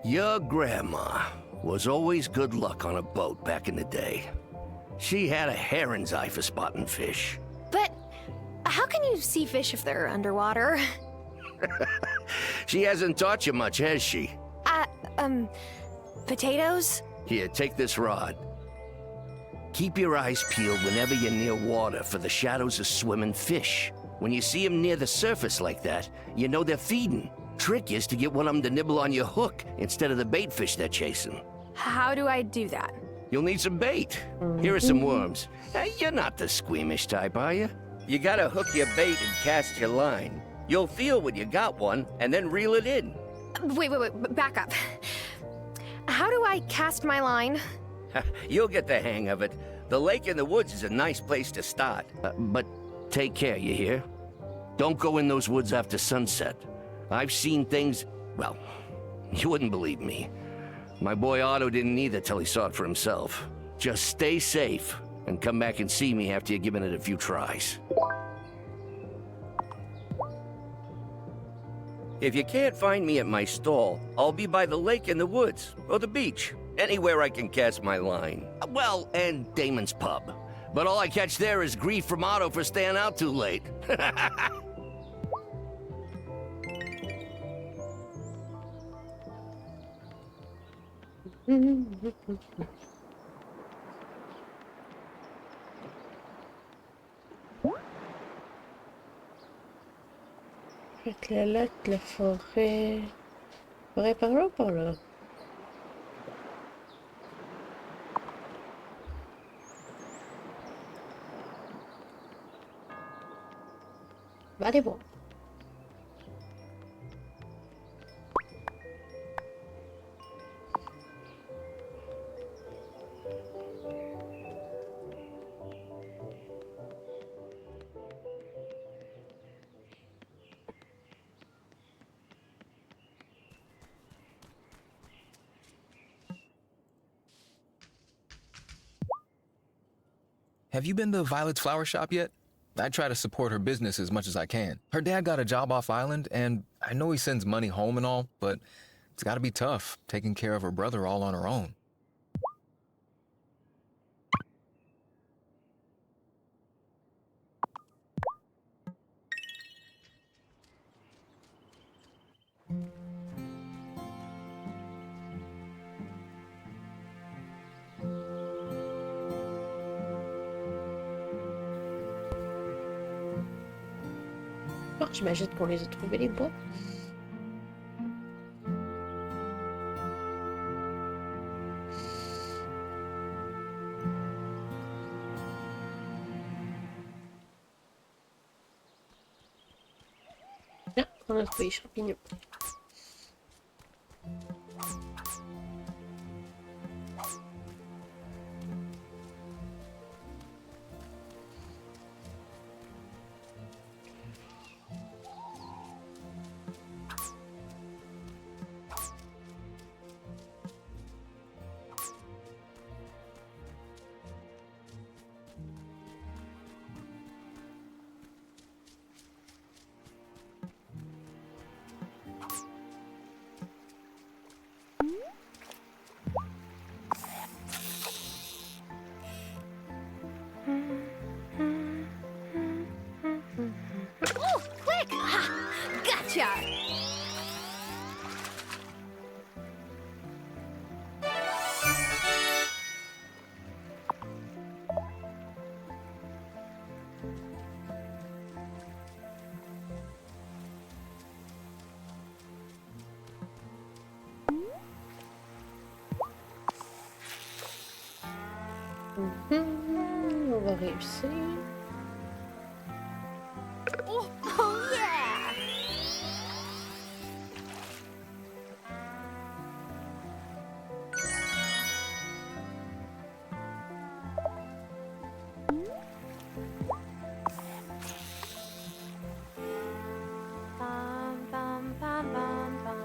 Your grandma was always good luck on a boat back in the day. She had a heron's eye for spotting fish. But how can you see fish if they're underwater? She hasn't taught you much, has she? Potatoes? Here, take this rod. Keep your eyes peeled whenever you're near water for the shadows of swimming fish. When you see them near the surface like that, you know they're feeding. Trick is to get one of them to nibble on your hook instead of the bait fish they're chasing. How do I do that? You'll need some bait. Here are some worms. Hey, you're not the squeamish type, are you? You gotta hook your bait and cast your line. You'll feel when you got one, and then reel it in. Wait, back up. How do I cast my line? You'll get the hang of it. The lake in the woods is a nice place to start. But take care, you hear? Don't go in those woods after sunset. I've seen things, well, you wouldn't believe me. My boy Otto didn't either till he saw it for himself. Just stay safe and come back and see me after you've given it a few tries. If you can't find me at my stall, I'll be by the lake in the woods, or the beach. Anywhere I can cast my line. Well, and Damon's pub. But all I catch there is grief from Otto for staying out too late. Faites la latte, la forêt. Forêt par là ou par là? Bah, allez, bon. Have you been to Violet's flower shop yet? I try to support her business as much as I can. Her dad got a job off island, and I know he sends money home and all, but it's gotta be tough taking care of her brother all on her own. Oh, j'imagine qu'on les a trouvés les bois. Ah, on a trouvé les champignons. Oh, quick! Ha! Gotcha! On va réussir. Oh yeah! Bum, bum, bum, bum, bum.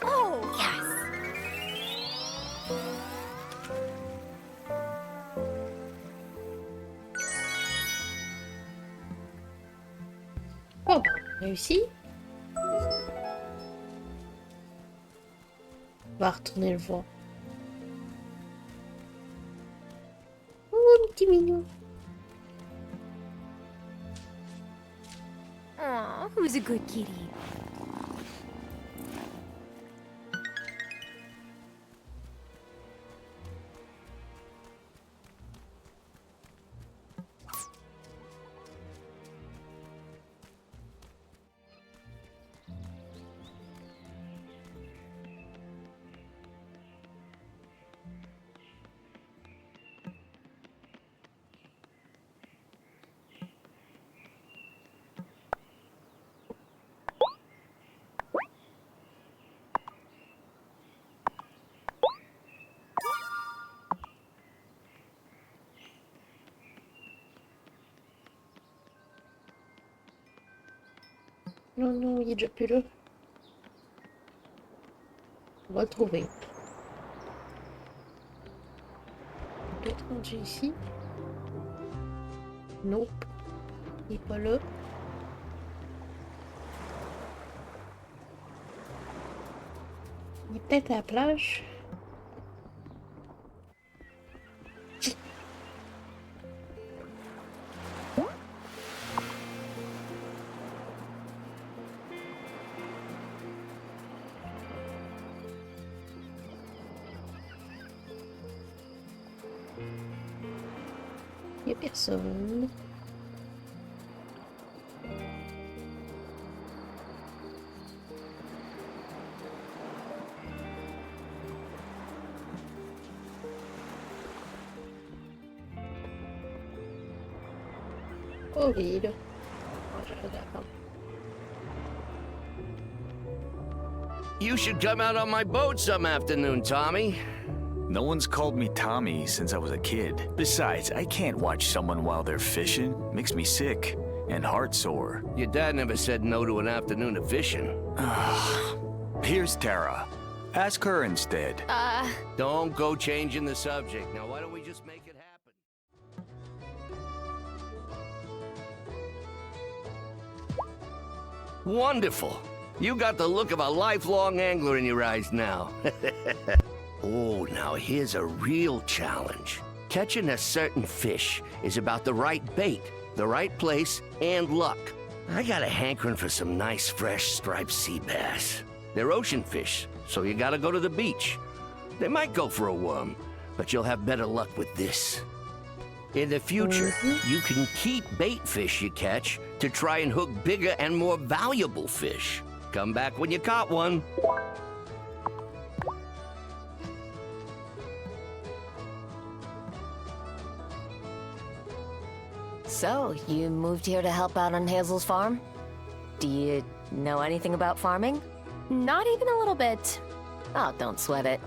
Oh, yes! Bon, bah, réussi. On va retourner le voir. Oh, un petit mignon. Aw, who's a good kitty? Non, non, il est déjà plus là. On va le trouver. Il doit être rendu ici. Nope. Il est pas là. Il est peut-être à la plage. Il n'y a personne. Oh, Wylde. Oh, je regarde. You should come out on my boat some afternoon, Tommy. No one's called me Tommy since I was a kid. Besides, I can't watch someone while they're fishing. Makes me sick and heart sore. Your dad never said no to an afternoon of fishing. Here's Tara. Ask her instead. Don't go changing the subject. Now, why don't we just make it happen? Wonderful. You got the look of a lifelong angler in your eyes now. Oh, now here's a real challenge. Catching a certain fish is about the right bait, the right place, and luck. I got a hankering for some nice, fresh striped sea bass. They're ocean fish, so you gotta go to the beach. They might go for a worm, but you'll have better luck with this. In the future, you can keep bait fish you catch to try and hook bigger and more valuable fish. Come back when you caught one. So, you moved here to help out on Hazel's farm? Do you know anything about farming? Not even a little bit. Oh, don't sweat it.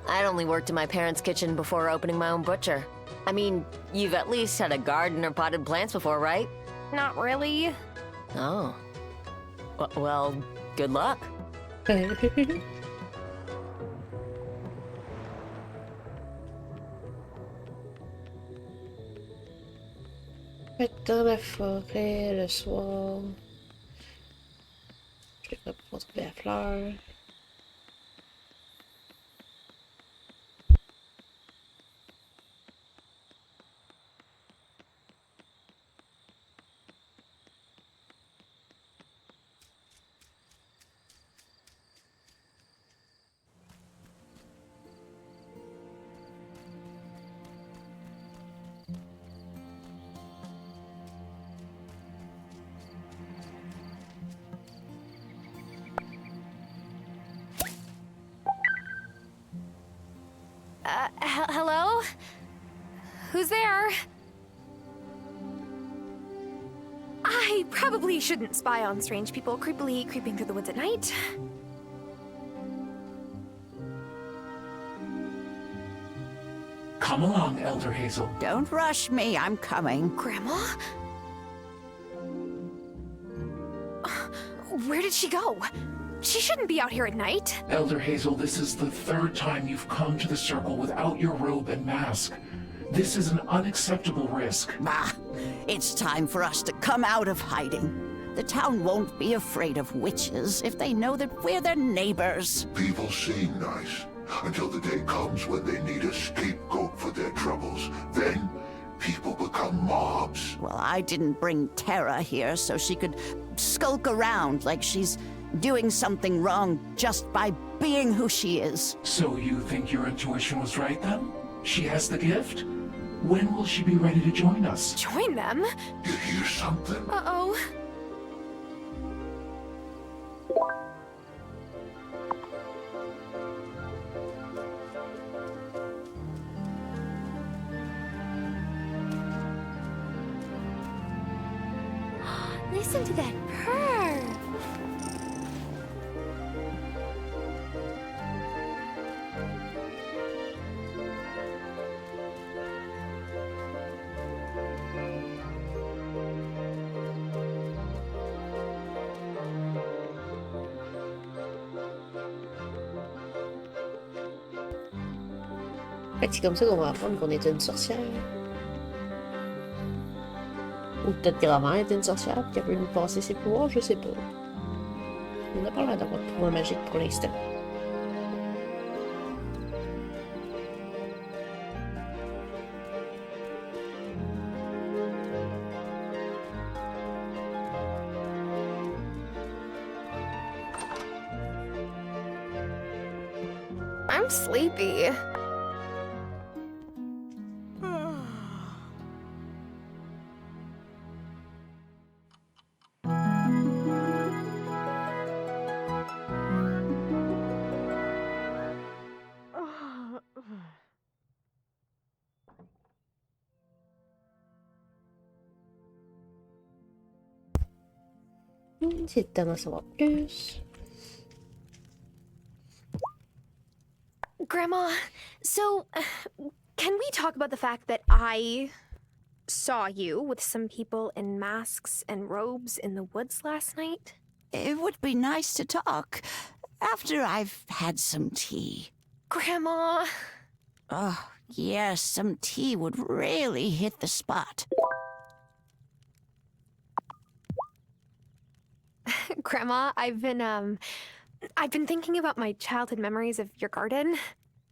I'd only worked in my parents' kitchen before opening my own butcher. I mean, you've at least had a garden or potted plants before, right? Not really. Oh. Well, good luck. Être dans la forêt le soir. Je devrais pouvoir trouver la fleur. Hello? Who's there? I probably shouldn't spy on strange people creepily creeping through the woods at night. Come along, Elder Hazel. Don't rush me, I'm coming. Grandma? Where did she go? She shouldn't be out here at night. Elder Hazel, this is the third time you've come to the circle without your robe and mask. This is an unacceptable risk. Bah, it's time for us to come out of hiding. The town won't be afraid of witches if they know that we're their neighbors. People seem nice until the day comes when they need a scapegoat for their troubles. Then, people become mobs. Well, I didn't bring Tara here so she could skulk around like she's doing something wrong just by being who she is. So you think your intuition was right then? She has the gift? When will she be ready to join us? Join them? You hear something? Uh-oh. Listen to that purr. En fait, c'est comme ça qu'on va apprendre qu'on est une sorcière. Ou peut-être grand-mère est une sorcière et qu'elle peut nous passer ses pouvoirs, je sais pas. On n'a pas l'air d'avoir de pouvoir magique pour l'instant. I'm sleepy. C'est le temps d'en savoir plus. Grandma, so can we talk about the fact that I saw you with some people in masks and robes in the woods last night? It would be nice to talk after I've had some tea. Grandma. Oh, yes, some tea would really hit the spot. Grandma, I've been thinking about my childhood memories of your garden.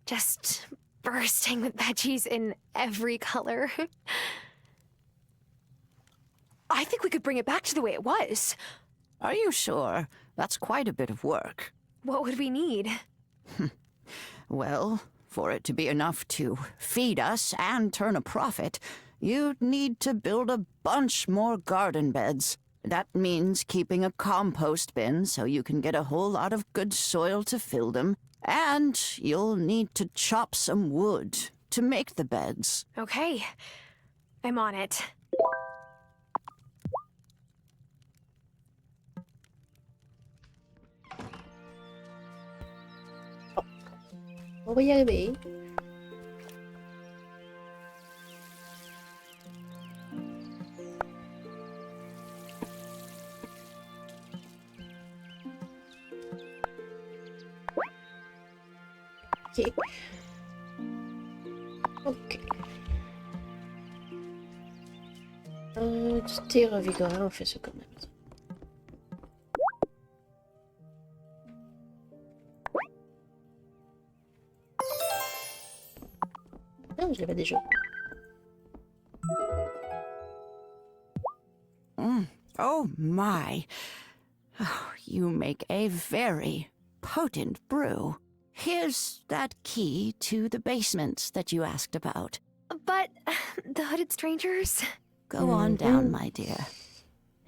Just bursting with veggies in every color. I think we could bring it back to the way it was. Are you sure? That's quite a bit of work. What would we need? Well, for it to be enough to feed us and turn a profit, you'd need to build a bunch more garden beds. That means keeping a compost bin so you can get a whole lot of good soil to fill them. And you'll need to chop some wood to make the beds. Okay, I'm on it. On va y arriver. Ok. Ok. Du thé revigorant, on fait ça quand même. Ah, je l'avais déjà. Oh my. Oh, you make a very potent brew. Here's that key to the basement that you asked about. But the hooded strangers? Go on down, my dear.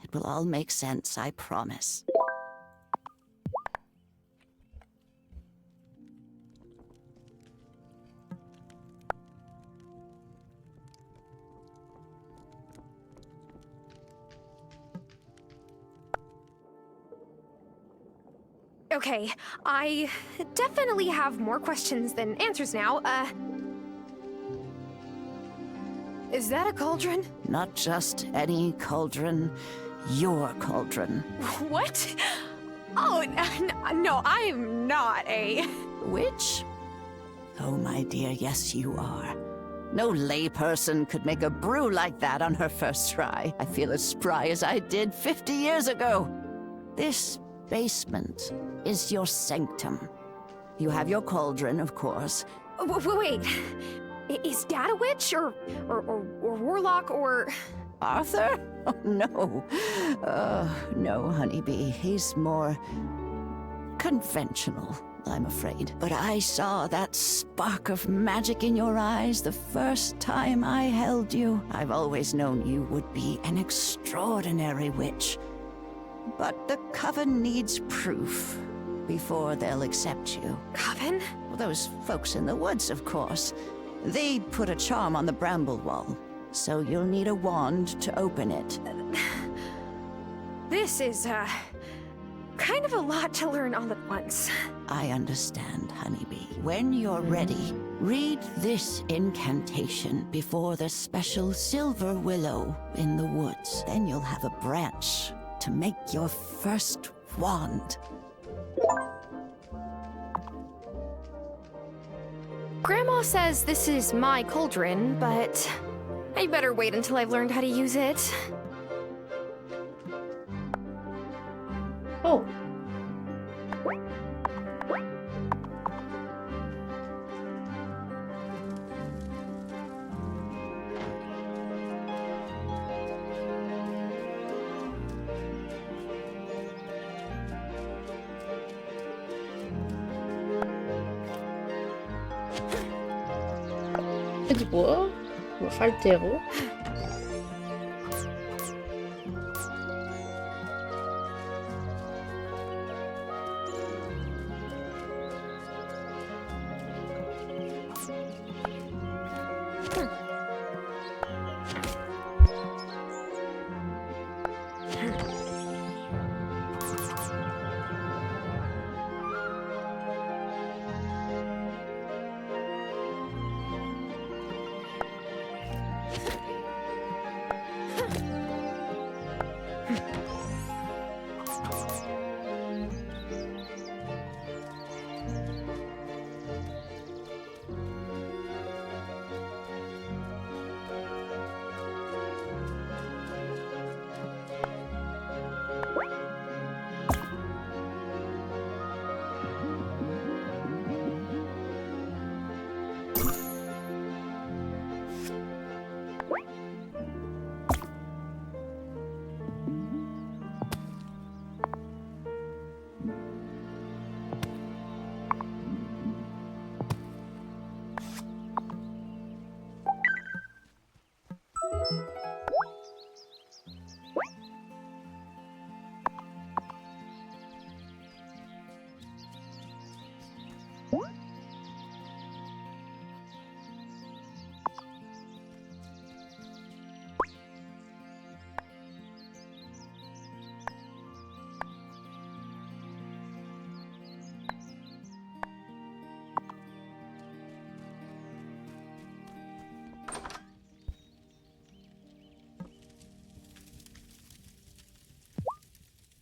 It will all make sense, I promise. Okay, I definitely have more questions than answers now. Is that a cauldron? Not just any cauldron, your cauldron. What? Oh, no, I am not a... Witch? Oh, my dear, yes, you are. No layperson could make a brew like that on her first try. I feel as spry as I did 50 years ago. This basement is your sanctum. You have your cauldron, of course. Wait. Is Dad a witch or warlock or... Arthur? Oh, no. No, honeybee. He's more conventional, I'm afraid. But I saw that spark of magic in your eyes the first time I held you. I've always known you would be an extraordinary witch. But the Coven needs proof before they'll accept you. Coven? Well, those folks in the woods, of course. They put a charm on the bramble wall, so you'll need a wand to open it. This is, kind of a lot to learn all at once. I understand, honeybee. When you're ready, read this incantation before the special silver willow in the woods. Then you'll have a branch to make your first wand. Grandma says this is my cauldron, but I better wait until I've learned how to use it. Oh. Du bois, on va faire le terreau.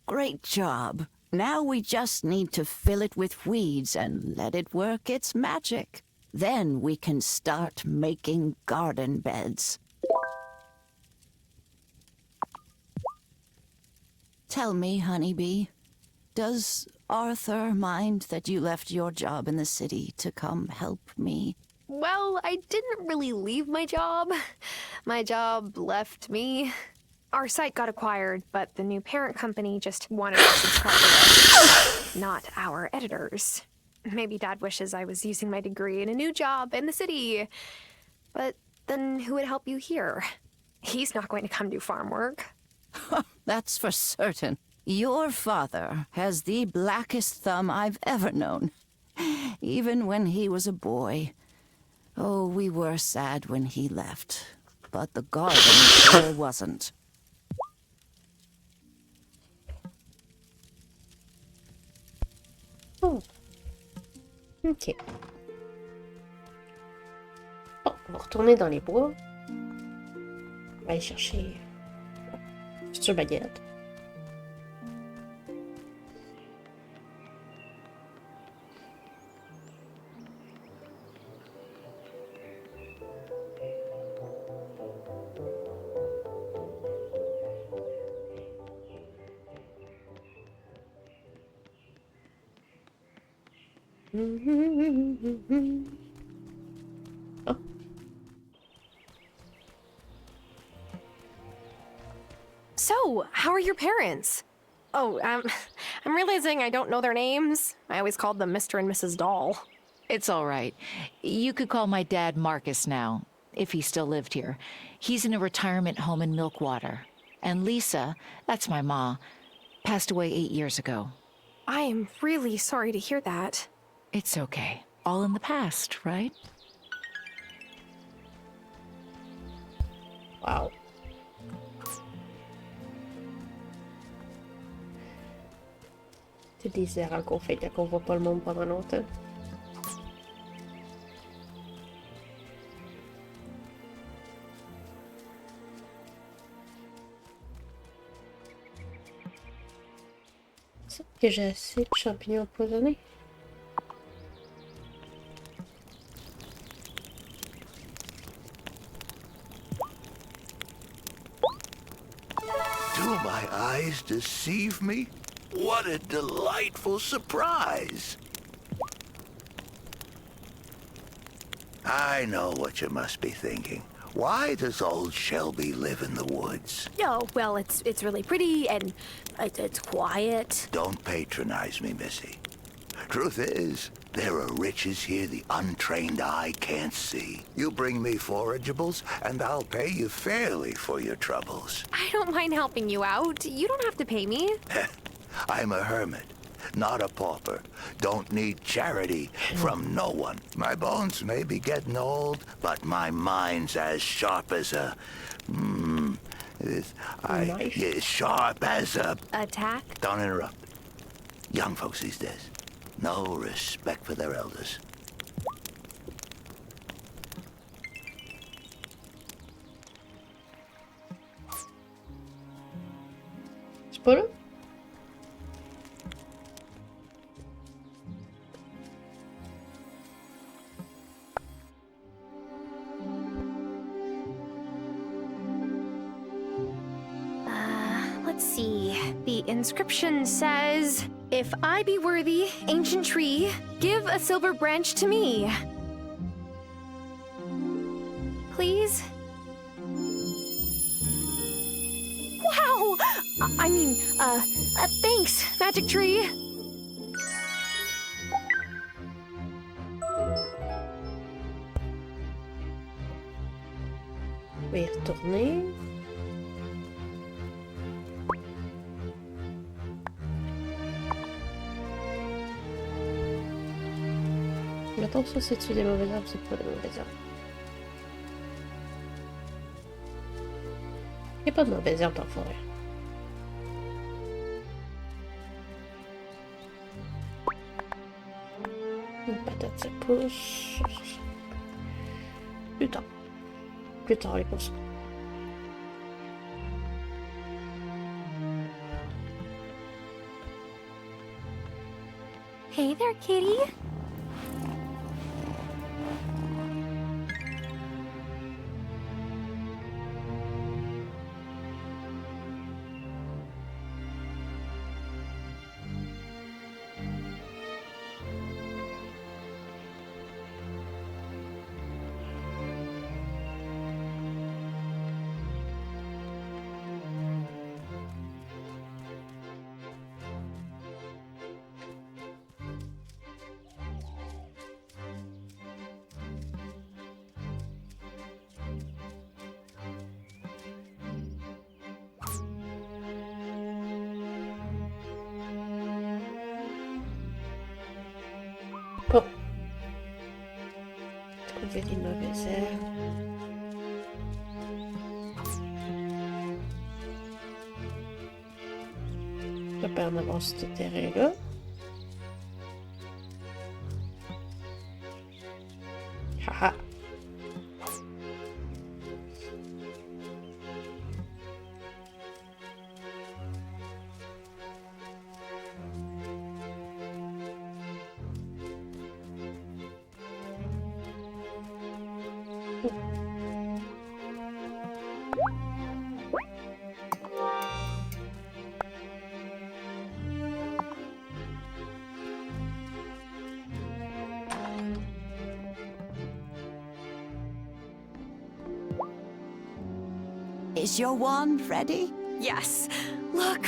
Great job. Now we just need to fill it with weeds and let it work its magic. Then we can start making garden beds. Tell me, honeybee, does Arthur mind that you left your job in the city to come help me? Well, I didn't really leave my job. My job left me. Our site got acquired, but the new parent company just wanted our subscribers, not our editors. Maybe Dad wishes I was using my degree in a new job in the city. But then who would help you here? He's not going to come do farm work. That's for certain. Your father has the blackest thumb I've ever known. Even when he was a boy. Oh, we were sad when he left. But the garden sure wasn't. Oh. Ok. Bon, on va retourner dans les bois. On va aller chercher la future baguette. Oh. So, how are your parents? Oh, I'm realizing I don't know their names. I always called them Mr. and Mrs. Doll. It's all right. You could call my dad Marcus now, if he still lived here. He's in a retirement home in Milkwater. And Lisa, that's my ma, passed away 8 years ago. I am really sorry to hear that. It's okay. All in the past, right? Wow. C'est des erreurs qu'on fait quand on voit pas le monde pendant longtemps. Que j'ai assez de champignons empoisonnés. Do my eyes deceive me? What a delightful surprise! I know what you must be thinking. Why does old Shelby live in the woods? Oh, well, it's really pretty and it's quiet. Don't patronize me, Missy. Truth is, there are riches here the untrained eye can't see. You bring me forageables, and I'll pay you fairly for your troubles. I don't mind helping you out. You don't have to pay me. I'm a hermit, not a pauper. Don't need charity from no one. My bones may be getting old, but my mind's as sharp as a... sharp as a... Attack? Don't interrupt. Young folks these days, no respect for their elders. C'est pas là? Let's see. The inscription says, "If I be worthy, ancient tree, give a silver branch to me." Please? Wow! Thanks, magic tree. Je vais y retourner. Mettons ça, c'est-tu des mauvaises herbes? C'est pas des mauvaises herbes. Il n'y a pas de mauvaises herbes dans la forêt. Une patate, ça pousse. Plus tard. Plus tard, les pousse. Hey there, kitty. Bon. Trouver des mauvaises herbes. Je peux en avoir ce terrain-là. Haha. Is your wand ready? Yes. Look.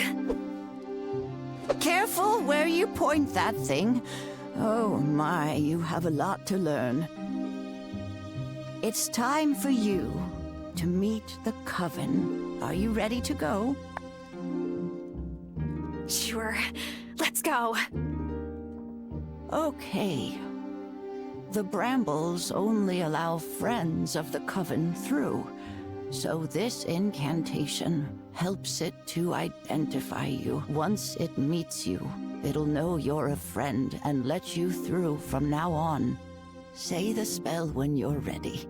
Careful where you point that thing. Oh my, you have a lot to learn. It's time for you to meet the Coven. Are you ready to go? Sure. Let's go. Okay. The brambles only allow friends of the Coven through, so this incantation helps it to identify you. Once it meets you, it'll know you're a friend and let you through from now on. Say the spell when you're ready.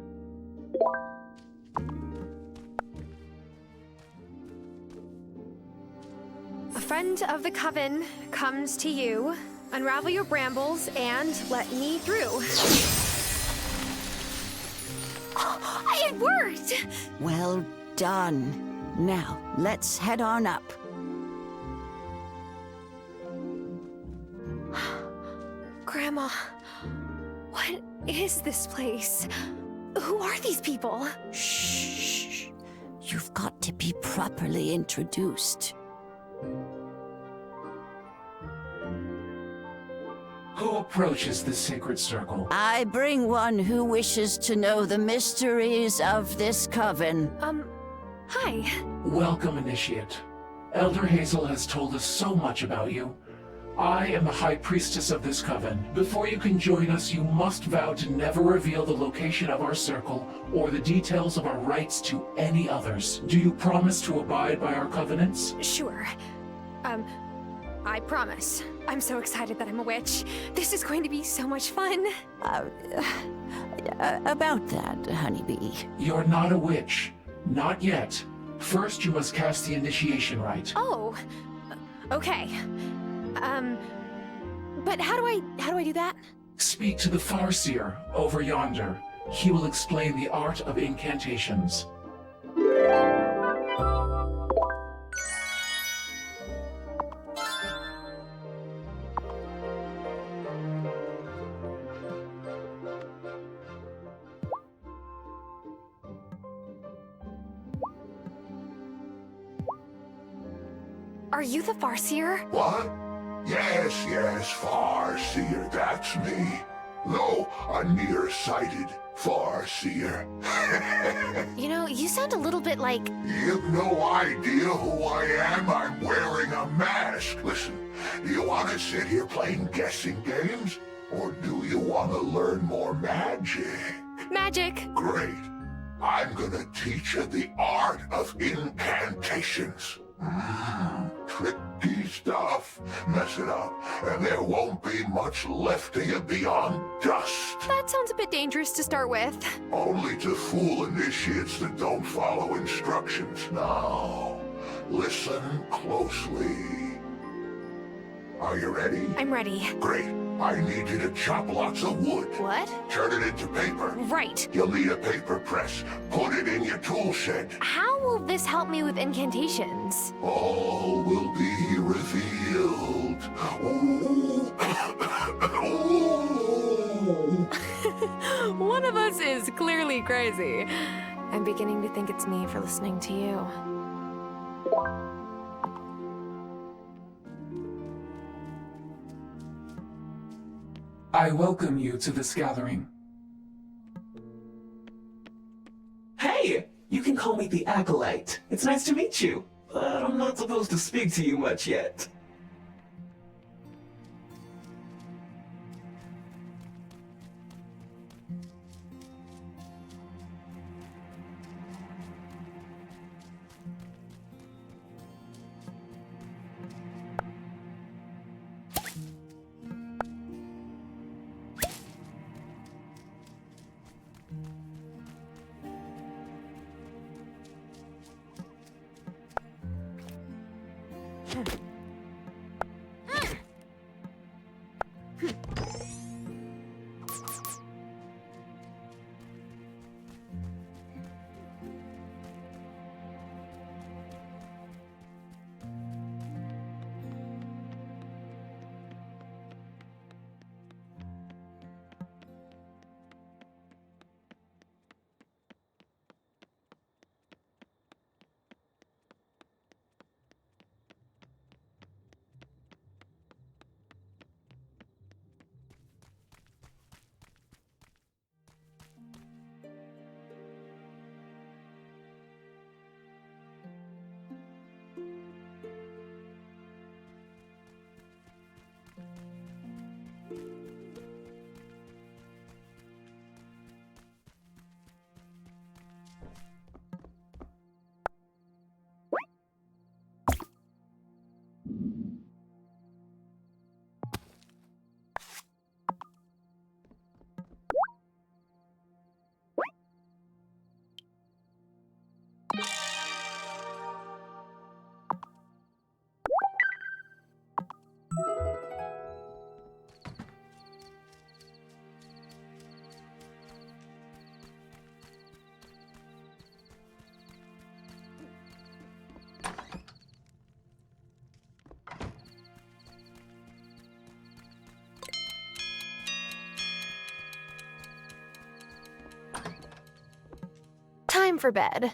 A friend of the Coven comes to you. Unravel your brambles and let me through. It worked! Well done. Now, let's head on up. Grandma, what is this place? Who are these people? Shh. You've got to be properly introduced. Who approaches the sacred circle? I bring one who wishes to know the mysteries of this coven. Hi. Welcome, Initiate. Elder Hazel has told us so much about you. I am the High Priestess of this coven. Before you can join us, you must vow to never reveal the location of our circle or the details of our rites to any others. Do you promise to abide by our covenants? Sure. I promise. I'm so excited that I'm a witch. This is going to be so much fun. About that, honeybee. You're not a witch. Not yet. First, you must cast the initiation rite. Oh. Okay. But how do I do that? Speak to the Farseer over yonder. He will explain the art of incantations. Are you the Farseer? What? Yes, Farseer, that's me. Though a nearsighted Farseer. You know, you sound a little bit like... You've no idea who I am. I'm wearing a mask. Listen, do you want to sit here playing guessing games? Or do you want to learn more magic? Magic. Great. I'm gonna teach you the art of incantations. Tricky stuff. Mess it up, and there won't be much left of you beyond dust. That sounds a bit dangerous to start with. Only to fool initiates that don't follow instructions. Now, listen closely. Are you ready? I'm ready. Great. I need you to chop lots of wood. What? Turn it into paper. Right. You'll need a paper press. Put it in your tool shed. How will this help me with incantations? All will be revealed. Ooh. Ooh. One of us is clearly crazy. I'm beginning to think it's me for listening to you. I welcome you to this gathering. Hey! You can call me the Acolyte. It's nice to meet you, but I'm not supposed to speak to you much yet. time for bed.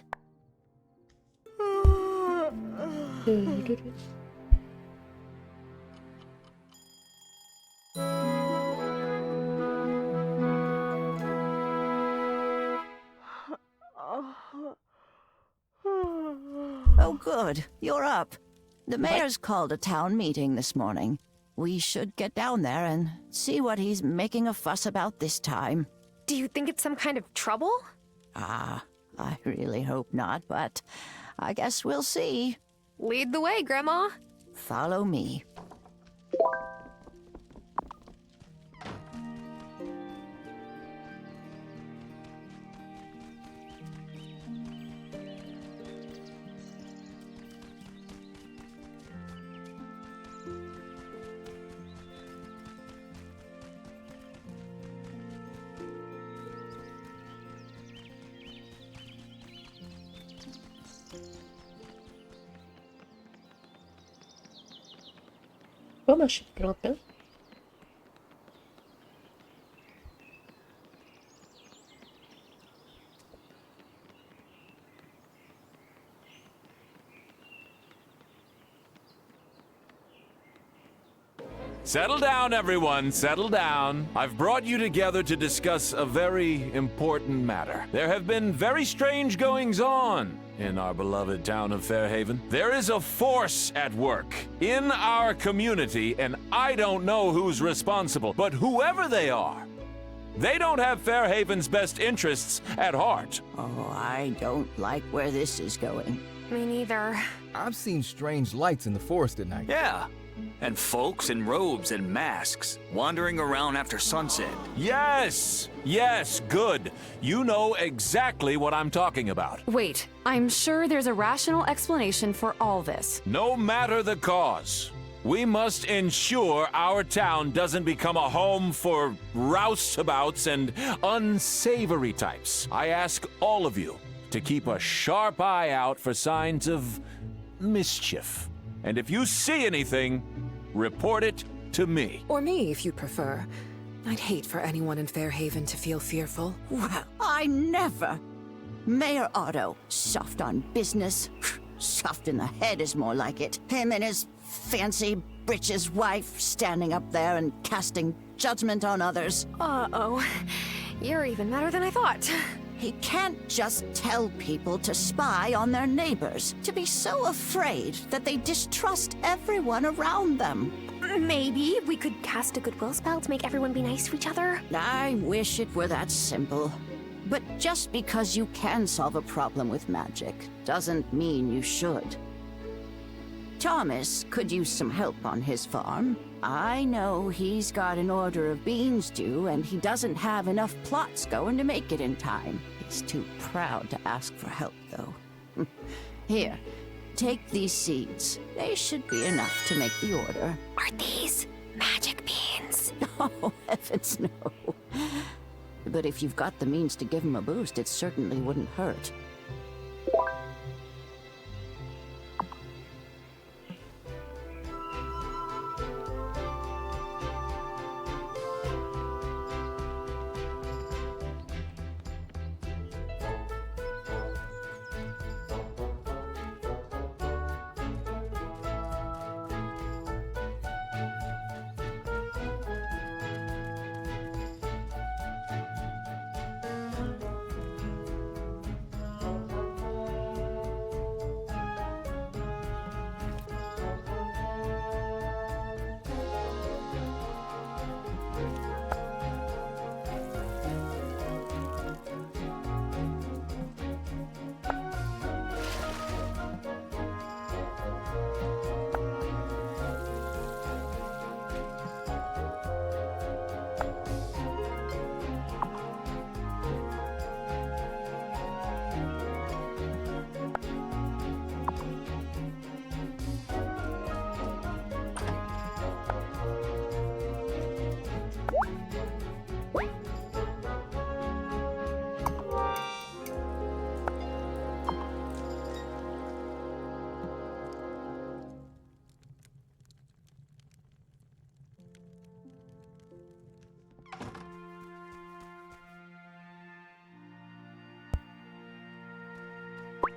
Oh, good. You're up. The mayor's called a town meeting this morning. We should get down there and see what he's making a fuss about this time. Do you think it's some kind of trouble? I really hope not, but I guess we'll see. Lead the way, Grandma. Follow me. Oh, moi, je suis plus longtemps. Settle down, everyone. Settle down. I've brought you together to discuss a very important matter. There have been very strange goings-on in our beloved town of Fairhaven. There is a force at work in our community, and I don't know who's responsible, but whoever they are, they don't have Fairhaven's best interests at heart. Oh, I don't like where this is going. Me neither. I've seen strange lights in the forest at night. Yeah. And folks in robes and masks wandering around after sunset. Yes! Yes, good. You know exactly what I'm talking about. Wait, I'm sure there's a rational explanation for all this. No matter the cause, we must ensure our town doesn't become a home for roustabouts and unsavory types. I ask all of you to keep a sharp eye out for signs of mischief. And if you see anything, report it to me. Or me, if you prefer. I'd hate for anyone in Fairhaven to feel fearful. Well, I never. Mayor Otto, soft on business. Soft in the head is more like it. Him and his fancy britches wife standing up there and casting judgment on others. Uh-oh. You're even better than I thought. He can't just tell people to spy on their neighbors, to be so afraid that they distrust everyone around them. Maybe we could cast a goodwill spell to make everyone be nice to each other. I wish it were that simple. But just because you can solve a problem with magic doesn't mean you should. Thomas could use some help on his farm. I know he's got an order of beans due, and he doesn't have enough plots going to make it in time. He's too proud to ask for help, though. Here, take these seeds. They should be enough to make the order. Are these magic beans? Oh, heavens no. But if you've got the means to give him a boost, it certainly wouldn't hurt.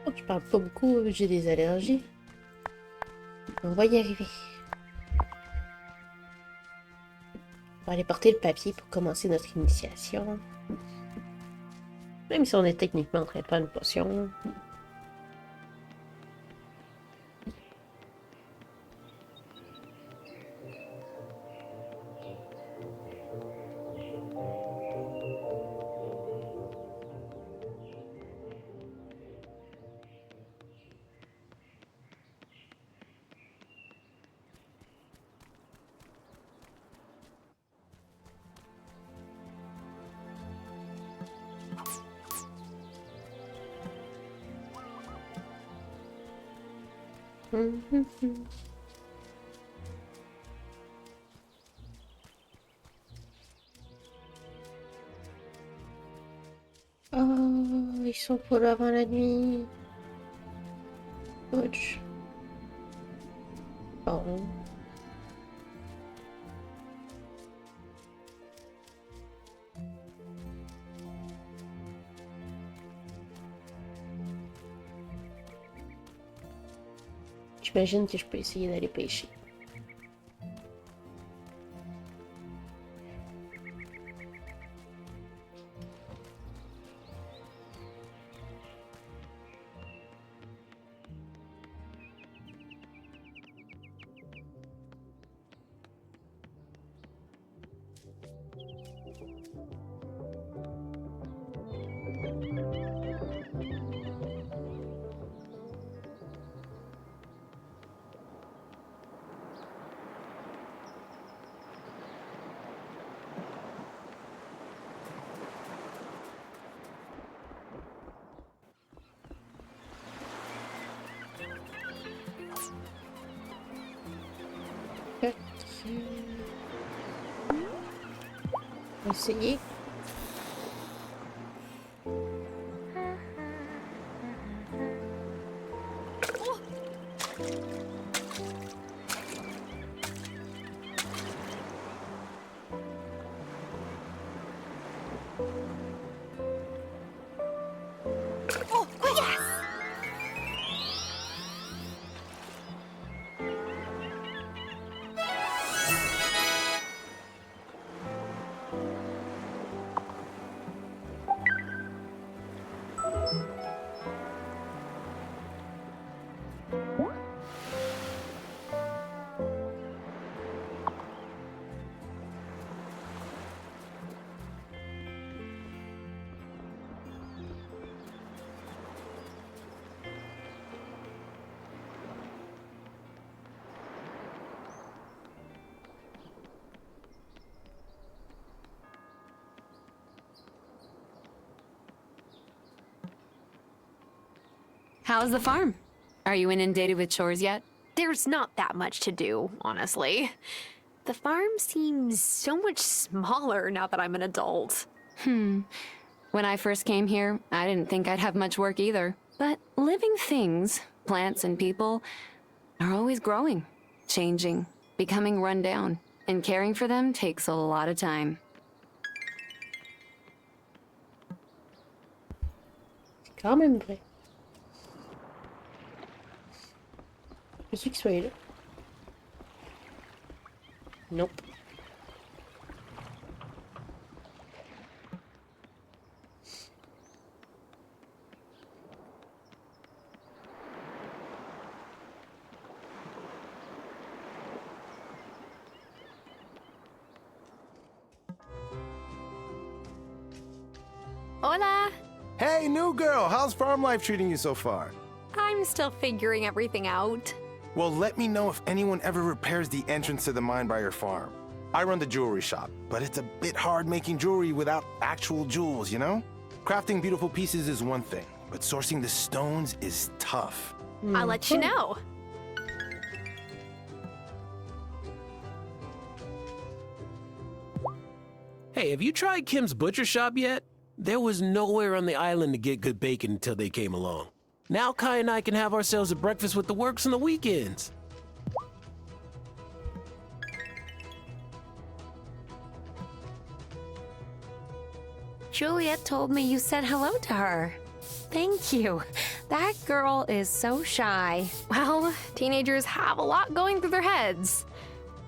Oh, je parle pas beaucoup, j'ai des allergies. On va y arriver. On va aller porter le papier pour commencer notre initiation. Même si on est techniquement en train de faire une potion. Oh, ils sont pas là avant la nuit. Ouch. Bon. J'imagine que je peux essayer d'aller pêcher. On va essayer. How's the farm? Are you inundated with chores yet? There's not that much to do, honestly. The farm seems so much smaller now that I'm an adult. When I first came here, I didn't think I'd have much work either. But living things, plants and people, are always growing, changing, becoming run down, and caring for them takes a lot of time. C'est quand même vrai. Je suis que soyez là. Nope. Hola! Hey, new girl, how's farm life treating you so far? I'm still figuring everything out. Well, let me know if anyone ever repairs the entrance to the mine by your farm. I run the jewelry shop, but it's a bit hard making jewelry without actual jewels, you know? Crafting beautiful pieces is one thing, but sourcing the stones is tough. I'll let you know. Hey, have you tried Kim's butcher shop yet? There was nowhere on the island to get good bacon until they came along. Now Kai and I can have ourselves a breakfast with the works on the weekends. Juliet told me you said hello to her. thank you. That girl is so shy. Well, teenagers have a lot going through their heads.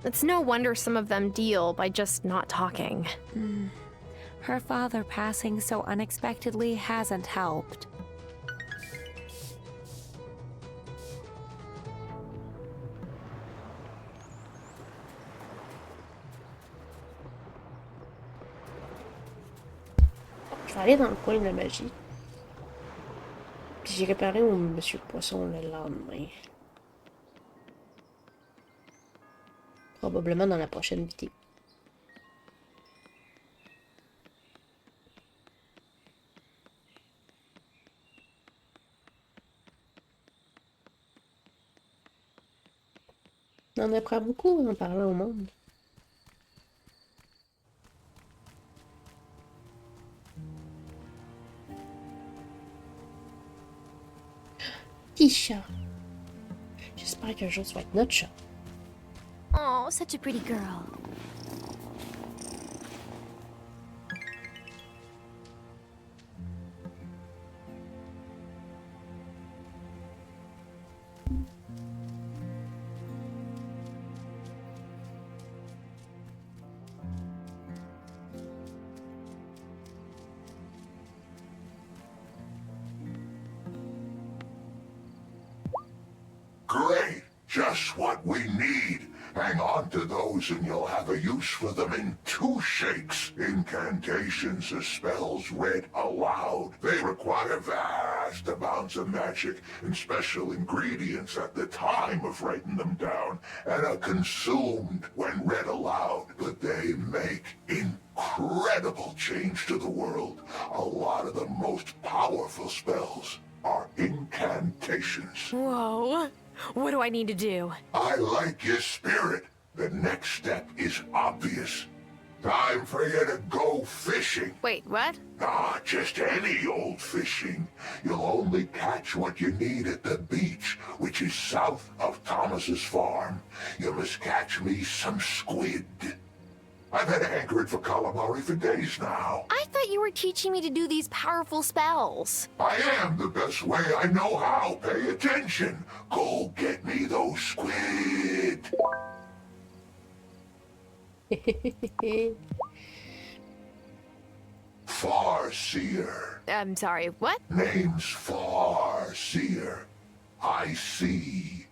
It's no wonder some of them deal by just not talking. Her father passing so unexpectedly hasn't helped. Je vais aller dans le coin de la magie. Puis j'irai parler au Monsieur Poisson le lendemain. Probablement dans la prochaine vidéo. On apprend beaucoup en parlant au monde. Petit chat. J'espère qu'un jour ça va être notre chat. Oh, such a pretty girl. Great! Just what we need. Hang on to those and you'll have a use for them in 2 shakes. Incantations are spells read aloud. They require vast amounts of magic and special ingredients at the time of writing them down, and are consumed when read aloud. But they make incredible change to the world. A lot of the most powerful spells are incantations. Whoa. What do I need to do? I like your spirit. The next step is obvious. Time for you to go fishing. Wait, what? Ah, just any old fishing. You'll only catch what you need at the beach, which is south of Thomas's farm. You must catch me some squid. I've had a hankering for calamari for days now. I thought you were teaching me to do these powerful spells. I am the best way I know how. Pay attention. Go get me those squid. Farseer. I'm sorry, what? Name's Farseer. I see.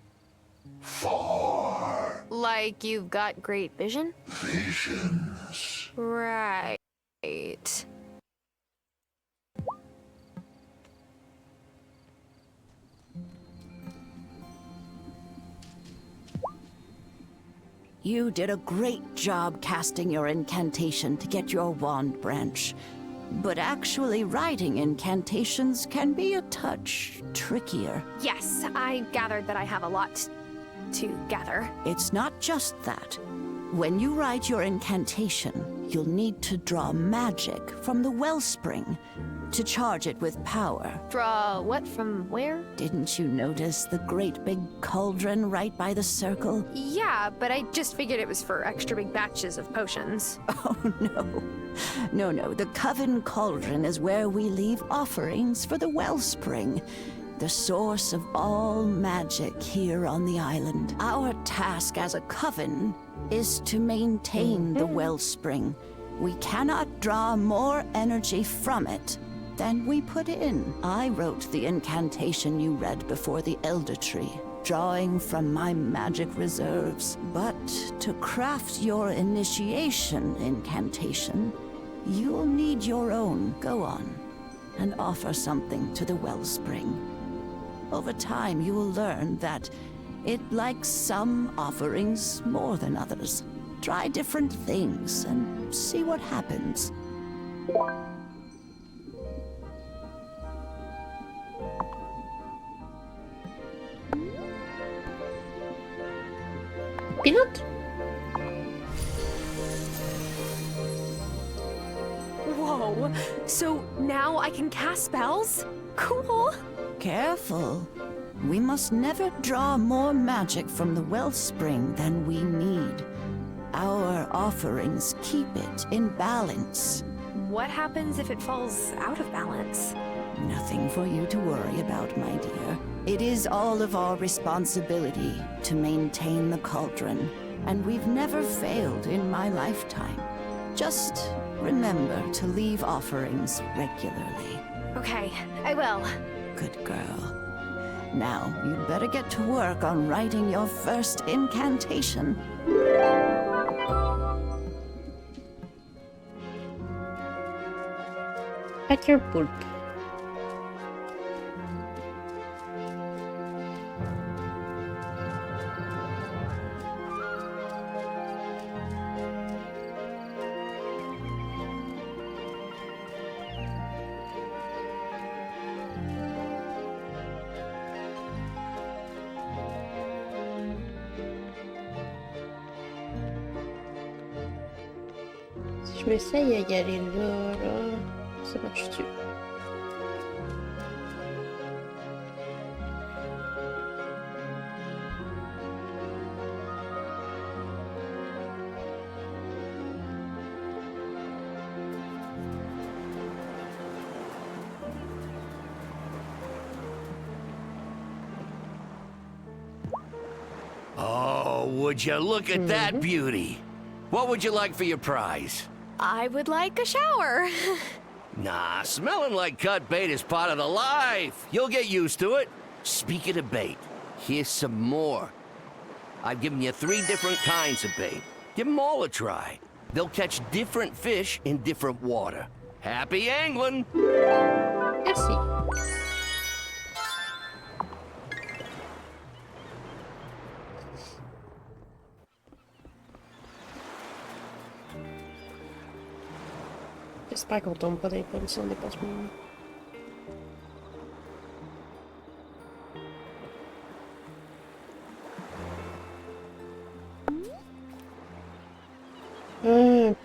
Far. Like you've got great vision? Visions. Right. You did a great job casting your incantation to get your wand branch. But actually writing incantations can be a touch trickier. Yes, I gathered that I have a lot to gather. It's not just that. When you write your incantation, you'll need to draw magic from the wellspring to charge it with power. Draw what from where? Didn't you notice the great big cauldron right by the circle? Yeah, but I just figured it was for extra big batches of potions. Oh, no. No, the Coven Cauldron is where we leave offerings for the wellspring, the source of all magic here on the island. Our task as a coven is to maintain the wellspring. We cannot draw more energy from it than we put in. I wrote the incantation you read before the Elder Tree, drawing from my magic reserves. But to craft your initiation incantation, you'll need your own. Go on and offer something to the wellspring. Over time, you will learn that it likes some offerings more than others. Try different things and see what happens. Peanut? Whoa, so now I can cast spells? Cool. Careful. We must never draw more magic from the wellspring than we need. Our offerings keep it in balance. What happens if it falls out of balance? Nothing for you to worry about, my dear. It is all of our responsibility to maintain the cauldron, and we've never failed in my lifetime. Just remember to leave offerings regularly. Okay, I will. Good girl. Now, you'd better get to work on writing your first incantation. At your poulpe. Si je m'essaye à y aller là, ça marche-tu? Oh, would you look at that beauty? What would you like for your prize? I would like a shower. Nah, smelling like cut bait is part of the life. You'll get used to it. Speaking of bait, here's some more. I've given you 3 different kinds of bait. Give them all a try. They'll catch different fish in different water. Happy angling! Merci. J'espère qu'on tombe pas dans les conditions de dépassement.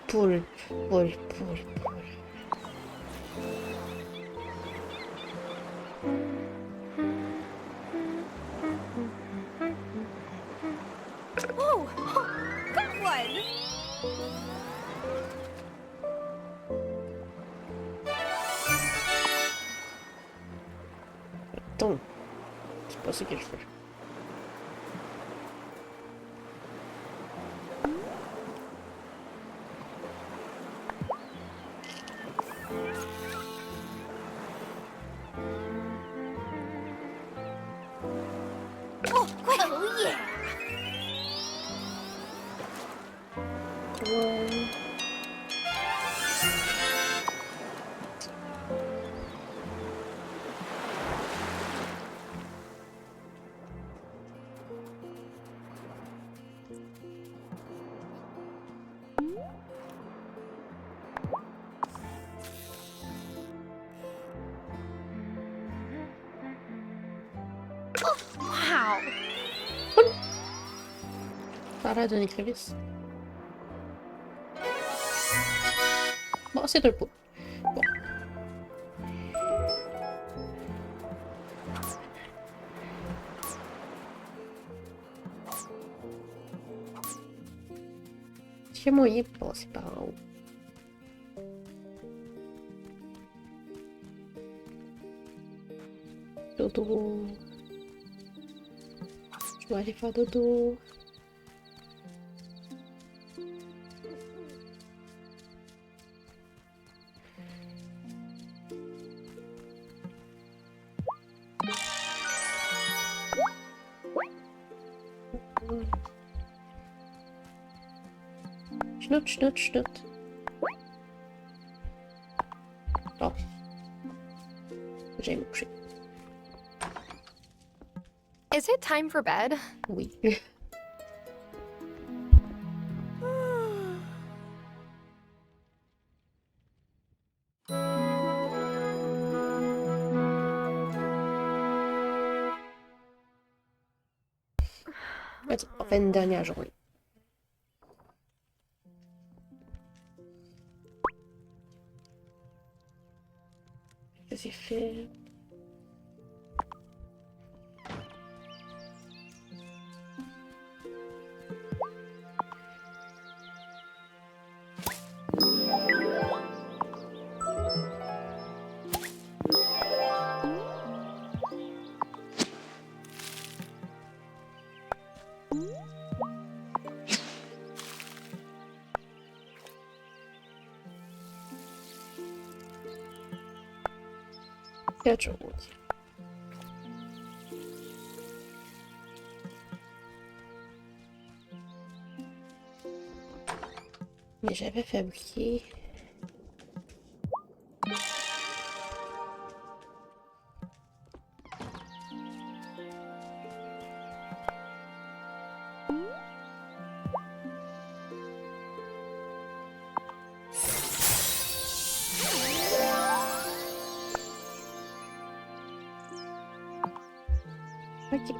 Poulpe. Oh, good one. Attends, c'est pas ça que je fais. Oh, yeah. Wow. Ça a l'air d'une écrevisse. Bon, c'est un pot. Bon. Est-ce qu'il y a moyen de passer par en haut? Dodo. Je dois aller faire dodo. Schnout. Bon. J'aime me coucher. Is it time for bed? Oui. Vas-y, on fait une dernière journée. C'est fait. Autre chose. Mais j'avais fabriqué. Ok.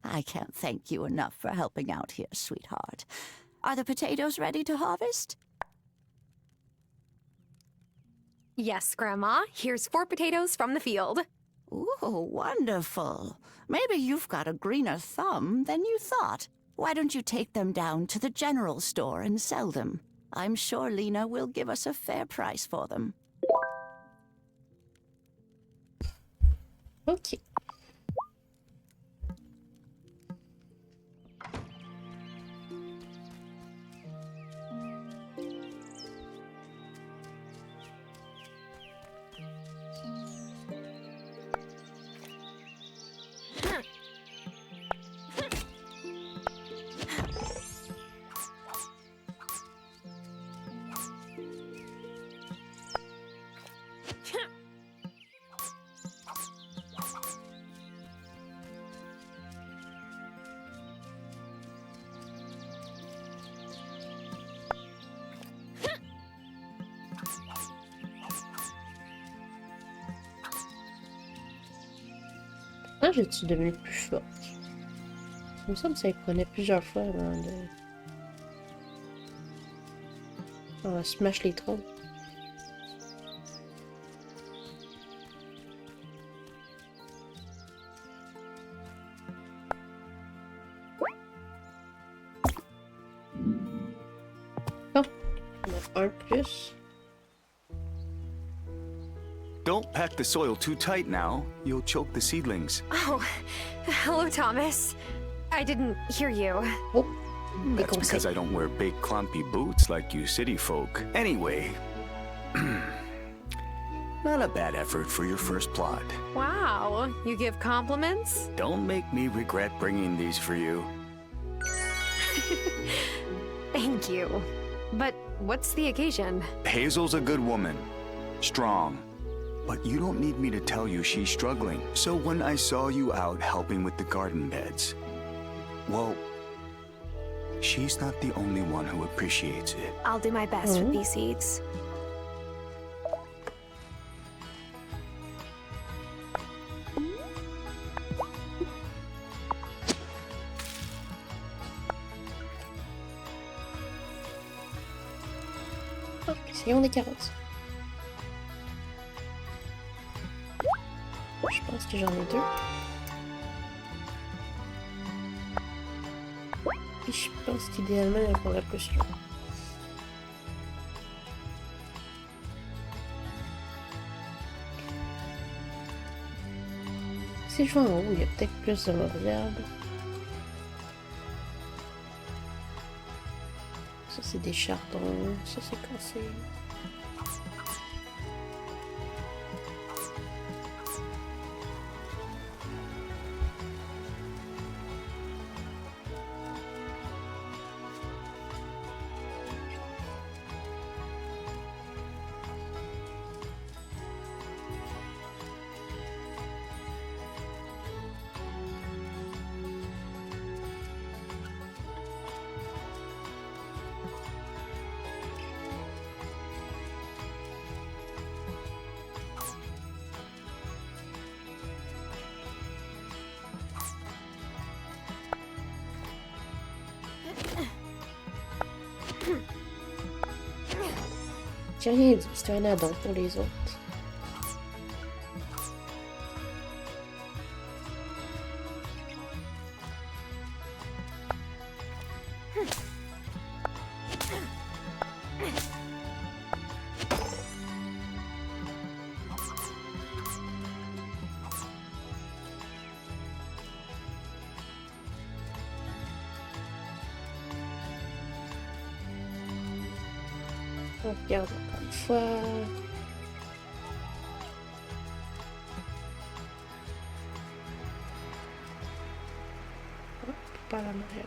I can't thank you enough for helping out here, sweetheart. Are the potatoes ready to harvest? Yes, Grandma. Here's 4 potatoes from the field. Ooh, wonderful. Maybe you've got a greener thumb than you thought. Why don't you take them down to the general store and sell them? I'm sure Lena will give us a fair price for them. Ok. Quand j'ai-tu devenu plus forte? Il me semble que ça prenait plusieurs fois avant de... On smash les trolls. Bon, on a un plus. Don't pack the soil too tight now. You'll choke the seedlings. Oh, hello, Thomas. I didn't hear you. Oh, That's because I don't wear big clumpy boots like you city folk. Anyway, not a bad effort for your first plot. Wow, you give compliments? Don't make me regret bringing these for you. Thank you. But what's the occasion? Hazel's a good woman. Strong. But you don't need me to tell you she's struggling. So when I saw you out helping with the garden beds, well, she's not the only one who appreciates it. I'll do my best with these seeds. Essayons des carottes. Je pense que j'en ai 2. Et je pense qu'idéalement, il faudrait plus là. Si je vais en haut, il y a peut-être plus de mauvaises herbes. Ça, c'est des chardons. Ça, c'est cassé. J'ai rien dit, c'était un addon pour les autres. On regarde encore une fois. Oh, pas la mariée.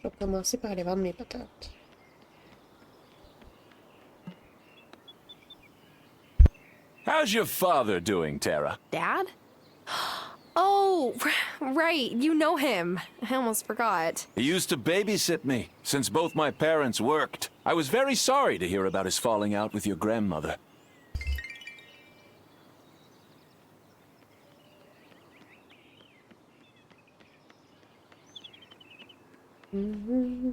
Je vais commencer par aller vendre mes patates. How's your father doing, Tara? Dad? Oh, right. You know him. I almost forgot. He used to babysit me since both my parents worked. I was very sorry to hear about his falling out with your grandmother. Mm-hmm.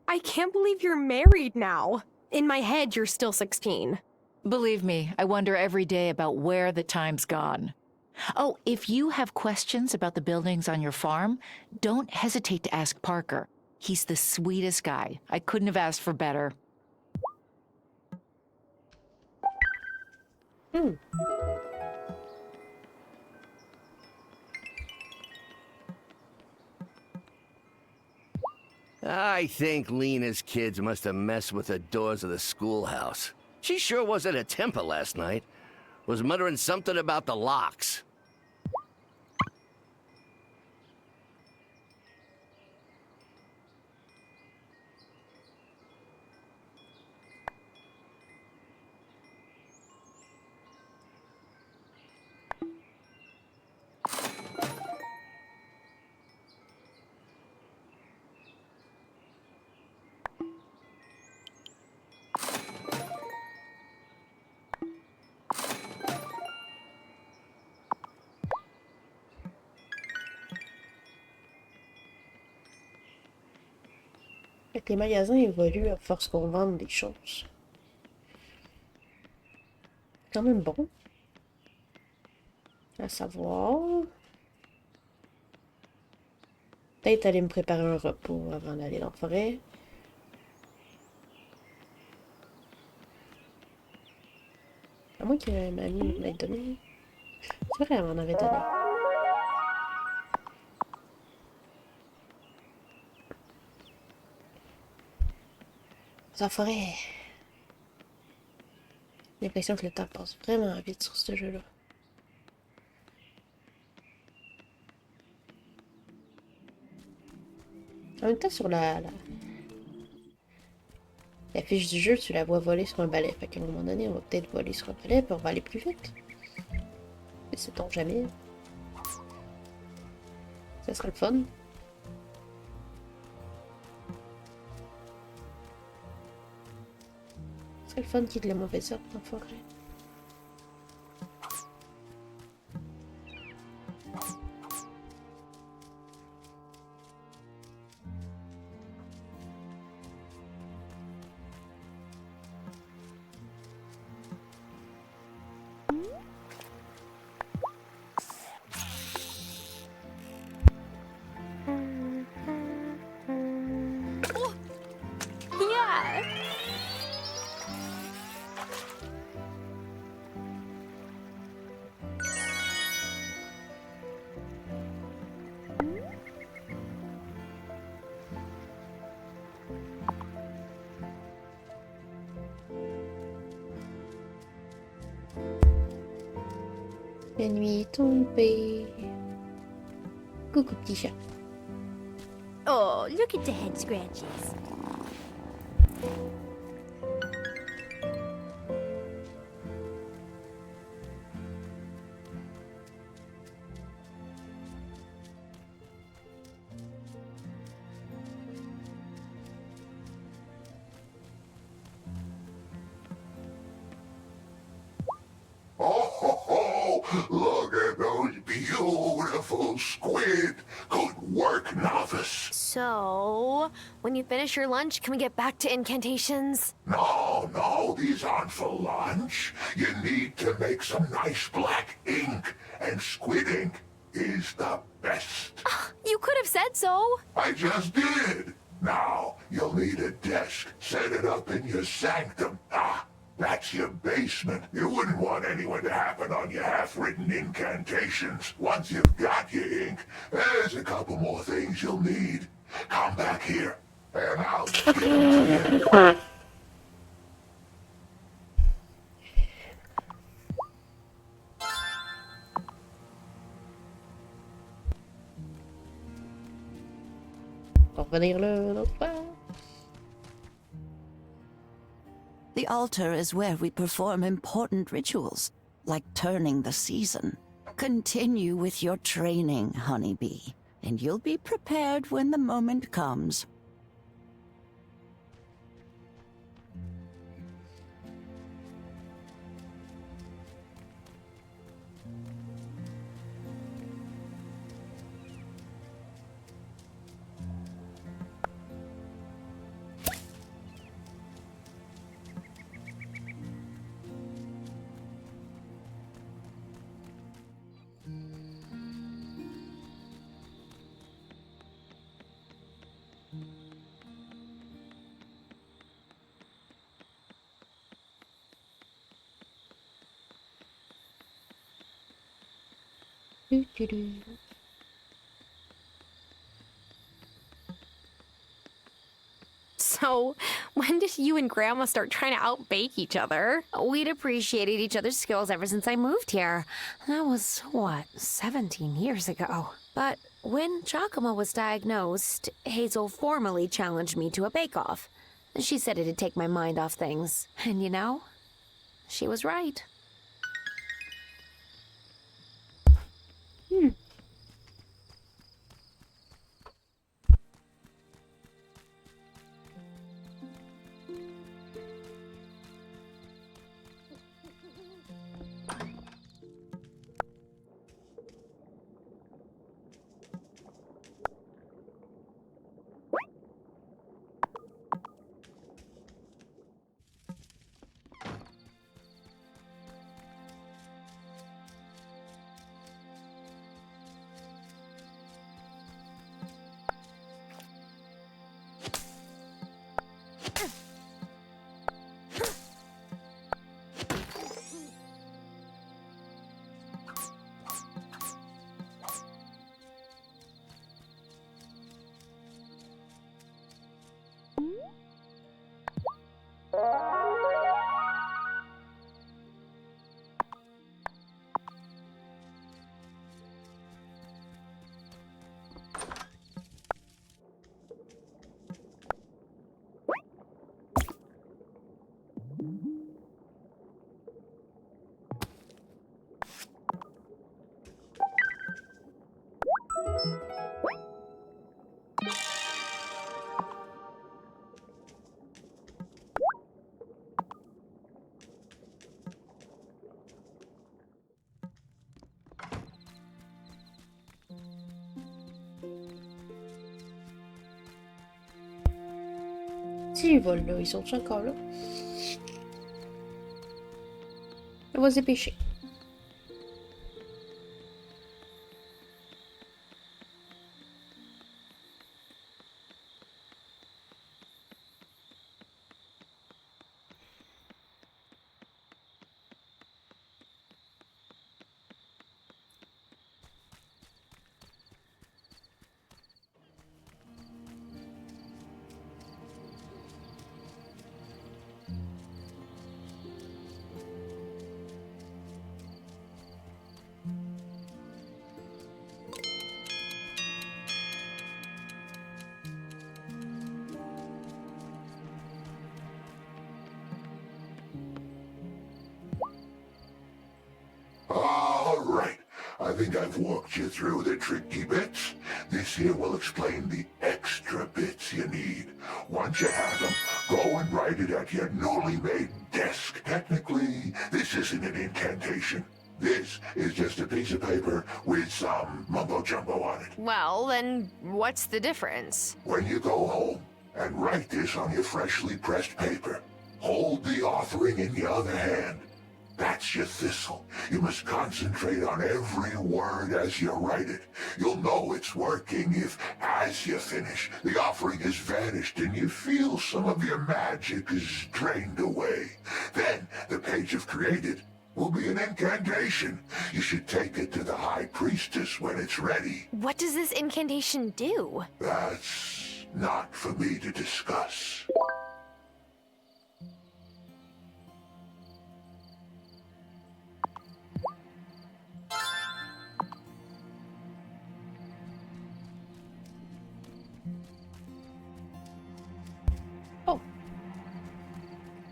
I can't believe you're married now. In my head, you're still 16. Believe me, I wonder every day about where the time's gone. Oh, if you have questions about the buildings on your farm, don't hesitate to ask Parker. He's the sweetest guy. I couldn't have asked for better. I think Lena's kids must have messed with the doors of the schoolhouse. She sure was at a temper last night. Was muttering something about the locks. Fait que les magasins évoluent à force qu'on vende des choses. Quand même bon. À savoir. Peut-être aller me préparer un repos avant d'aller dans la forêt. À moins que mamie m'ait donné. C'est vrai, elle m'en avait donné. La forêt. J'ai l'impression que le temps passe vraiment vite sur ce jeu-là. En même temps, sur la fiche du jeu, tu la vois voler sur un balai. Fait qu'à un moment donné, on va peut-être voler sur un balai, puis on va aller plus vite. Mais sait-on jamais. Ça serait le fun. Ce serait le fun qu'il y ait de la mauvaise herbe dans la forêt. La nuit est tombée. Coucou petit chat. Oh, look at the head scratches. Look at those beautiful squid. Good work, novice. So, when you finish your lunch, can we get back to incantations? No, these aren't for lunch. You need to make some nice black ink, and squid ink is the best. You could have said so. I just did. Now, you'll need a desk. Set it up in your sanctum. That's your basement. You wouldn't want anyone to happen on your half-written incantations. Once you've got your ink, there's a couple more things you'll need. Come back here, and I'll give it to you. The altar is where we perform important rituals, like turning the season. Continue with your training, honeybee, and you'll be prepared when the moment comes. So, when did you and Grandma start trying to outbake each other? We'd appreciated each other's skills ever since I moved here. That was, what, 17 years ago. But when Giacomo was diagnosed, Hazel formally challenged me to a bake-off. She said it'd take my mind off things. And you know, she was right. Si, ils volent là, ils sont encore là. On va se dépêcher. I think I've walked you through the tricky bits. This here will explain the extra bits you need. Once you have them, go and write it at your newly made desk. Technically, this isn't an incantation. This is just a piece of paper with some mumbo-jumbo on it. Well, then what's the difference? When you go home and write this on your freshly pressed paper, hold the offering in your other hand. That's your thistle. You must concentrate on every word as you write it. You'll know it's working if, as you finish, the offering has vanished and you feel some of your magic is drained away. Then the page you've created will be an incantation. You should take it to the High Priestess when it's ready. What does this incantation do? That's not for me to discuss.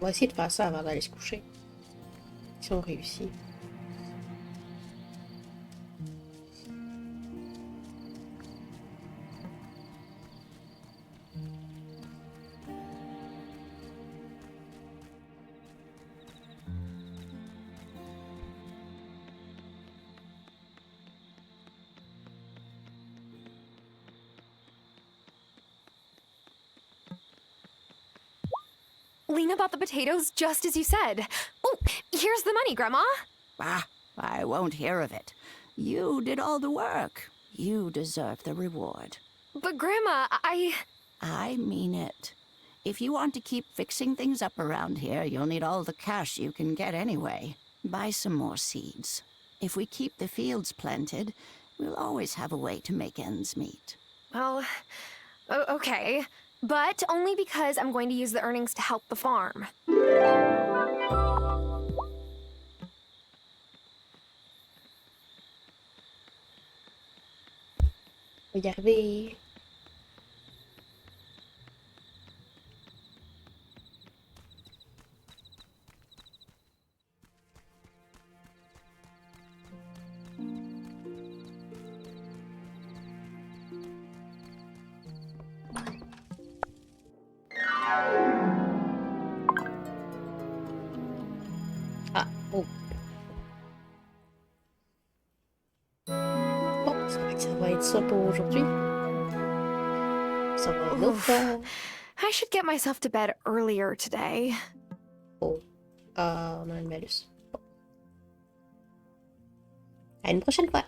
On va essayer de faire ça avant d'aller se coucher. Si on réussit. Lena bought the potatoes just as you said. Oh, here's the money, Grandma. Ah, I won't hear of it. You did all the work. You deserve the reward. But Grandma, I mean it. If you want to keep fixing things up around here, you'll need all the cash you can get anyway. Buy some more seeds. If we keep the fields planted, we'll always have a way to make ends meet. Well, okay. But only because I'm going to use the earnings to help the farm. On va y arriver. Ah, oh. Bon, c'est vrai que ça va être ça pour aujourd'hui. Ça va un autre temps. I should get myself to bed earlier today. Oh, on a une malus. Bon. À une prochaine fois.